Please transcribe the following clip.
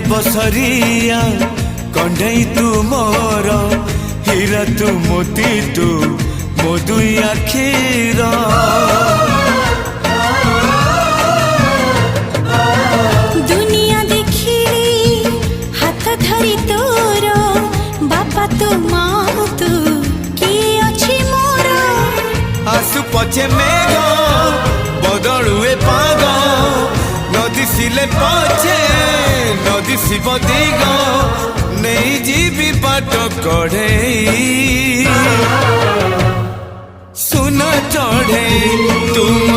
बसरिया कंढई तू मोर हीरा तू मोती तू मो दुई आखिर दुनिया देखी हाथ धरी तोर बापा तू माँ तू किए अच्छी मोर आसु पछे मेघ बदलुए पाग नदी सिले पछे नदी शिव दिग नहीं जीवी बाट कढ़े सुन चढ़े तुम